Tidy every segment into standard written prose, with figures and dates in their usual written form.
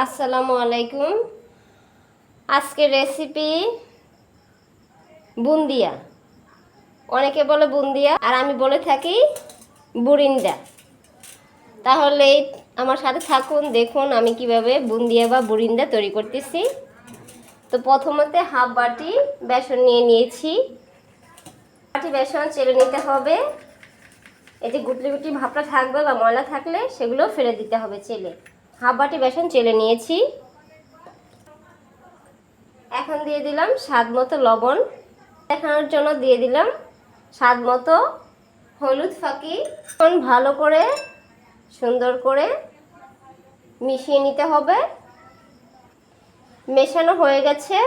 আসসালামু আলাইকুম। আজকের রেসিপি বুন্দিয়া। অনেকে বলে বুন্দিয়া আর আমি বলে থাকি বুরিন্দা। তাহলে আমার সাথে থাকুন, দেখুন আমি কিভাবে বুন্দিয়া বা বুরিন্দা তৈরি করতেছি। তো প্রথমতে হাফ বাটি বেসন নিয়ে নিয়েছি। বাটি বেসন চেলে নিতে হবে। এতে গুটলি গুটলি ভাবটা থাকবে বা ময়লা থাকলে সেগুলো ফেলে দিতে হবে চেলে। হাফ বাটি বেসন চেলে নিয়েছি। এখন দিয়ে দিলাম স্বাদ মতো লবণ, দেখানোর জন্য দিয়ে দিলাম স্বাদ মতো হলুদ ফাঁকি। এখন ভালো করে সুন্দর করে মিশিয়ে নিতে হবে। মেশানো হয়ে গেছে।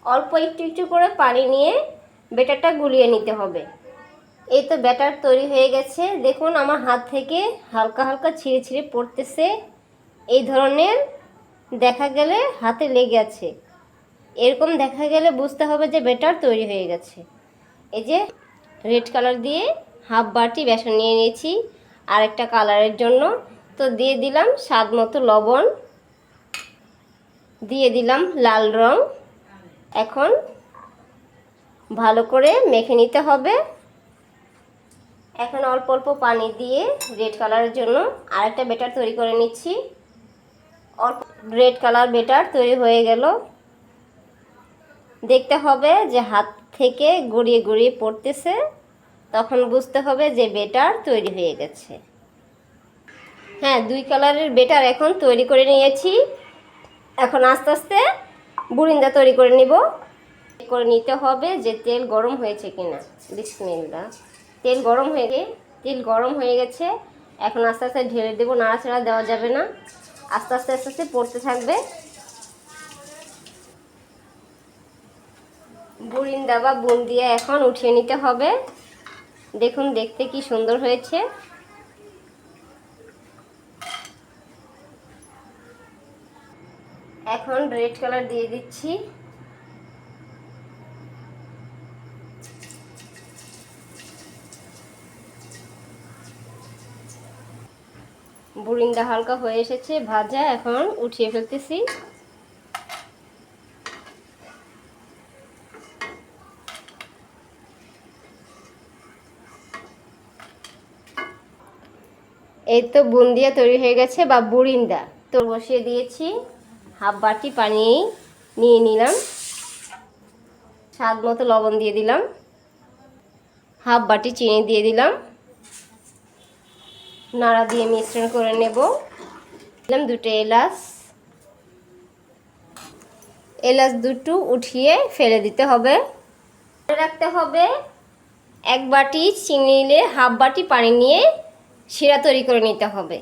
অল্প একটু একটু করে পানি নিয়ে ব্যাটারটা গুলিয়ে নিতে হবে। এই তো ব্যাটার তৈরি হয়ে গেছে। দেখুন আমার হাত থেকে হালকা হালকা ছিঁড়ে ছিঁড়ে পড়তেছে। এই ধরনের দেখা গেলে হাতে লেগে আছে, এরকম দেখা গেলে বুঝতে হবে যে ব্যাটার তৈরি হয়ে গেছে। এই যে রেড কালার দিয়ে হাফ বাটি বেসন নিয়ে নিয়েছি আর একটা কালারের জন্য। তো দিয়ে দিলাম স্বাদ মতো লবণ, দিয়ে দিলাম লাল রং। এখন ভালো করে মেখে নিতে হবে। এখন অল্প অল্প পানি দিয়ে রেড কালারের জন্য আরেকটা ব্যাটার তৈরি করে নিচ্ছি। অল্প রেড কালার ব্যাটার তৈরি হয়ে গেল। দেখতে হবে যে হাত থেকে গড়িয়ে গড়িয়ে পড়তেছে, তখন বুঝতে হবে যে ব্যাটার তৈরি হয়ে গেছে। হ্যাঁ, দুই কালারের ব্যাটার এখন তৈরি করে নিয়েছি। এখন আস্তে আস্তে বুরিন্দা তৈরি করে নিতে হবে যে তেল গরম হয়েছে কিনা। বিসমিল্লাহ। তেল গরম হয়ে গেছে। এখন আস্তে আস্তে ঢেলে দেবো, নাড়াচাড়া দেওয়া যাবে না, আস্তে আস্তে আস্তে আস্তে পড়তে থাকবে। বুরিন্দা বা বুন্দিয়া এখন উঠিয়ে নিতে হবে। দেখুন দেখতে কি সুন্দর হয়েছে। এখন রেড কালার দিয়ে দিচ্ছি। বুরিন্দা হালকা হয়ে এসেছে ভাজা, এখন উঠিয়ে ফেলতেছি। এই তো বুন্দিয়া তৈরি হয়ে গেছে বা বুরিন্দা। তো বসিয়ে দিয়েছি, হাফ বাটি পানি নিয়ে নিলাম, স্বাদ মতো লবণ দিয়ে দিলাম, হাফ বাটি চিনি দিয়ে দিলাম, নাড়া দিয়ে মিশ্রণ করে নেব। দিলাম দুটো এলাচ দুটো উঠিয়ে ফেলে দিতে হবে। মনে রাখতে হবে এক বাটি চিনি নিলে হাফ বাটি পানি নিয়ে শিরা তৈরি করে নিতে হবে।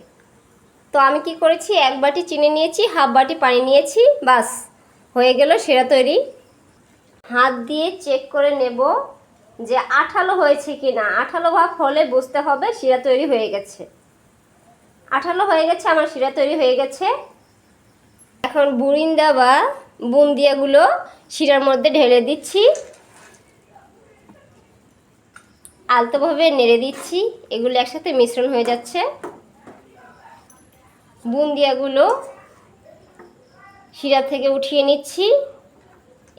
তো আমি কি করেছি, এক বাটি চিনি নিয়েছি, হাফ বাটি পানি নিয়েছি, বাস হয়ে গেল শিরা তৈরি। হাত দিয়ে চেক করে নেব যে আঠালো হয়েছে কি না। আঠালো ভাব হলে বুঝতে হবে শিরা তৈরি হয়ে গেছে। আঠালো হয়ে গেছে, আমার শিরা তৈরি হয়ে গেছে। এখন বুরিন্দা বা বুন্দিয়াগুলো শিরার মধ্যে ঢেলে দিচ্ছি, আলতোভাবে নেড়ে দিচ্ছি। এগুলো একসাথে মিশ্রণ হয়ে যাচ্ছে। বুন্দিয়াগুলো শিরা থেকে উঠিয়ে নিচ্ছি।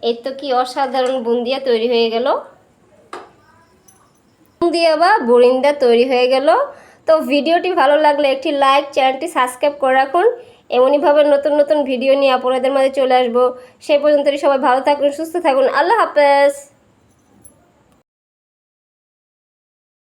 এই তো কি অসাধারণ বুন্দিয়া তৈরি হয়ে গেল। বুন্দিয়া বা বুরিন্দা তৈরি হয়ে গেল। তো ভিডিওটি ভালো লাগলে একটি লাইক, চ্যানেলটি সাবস্ক্রাইব করে রাখুন। এমনইভাবে নতুন নতুন ভিডিও নিয়ে আপনাদের মাঝে চলে আসবো। সেই পর্যন্ত সবাই ভালো থাকুন, সুস্থ থাকুন। আল্লাহ হাফেজ।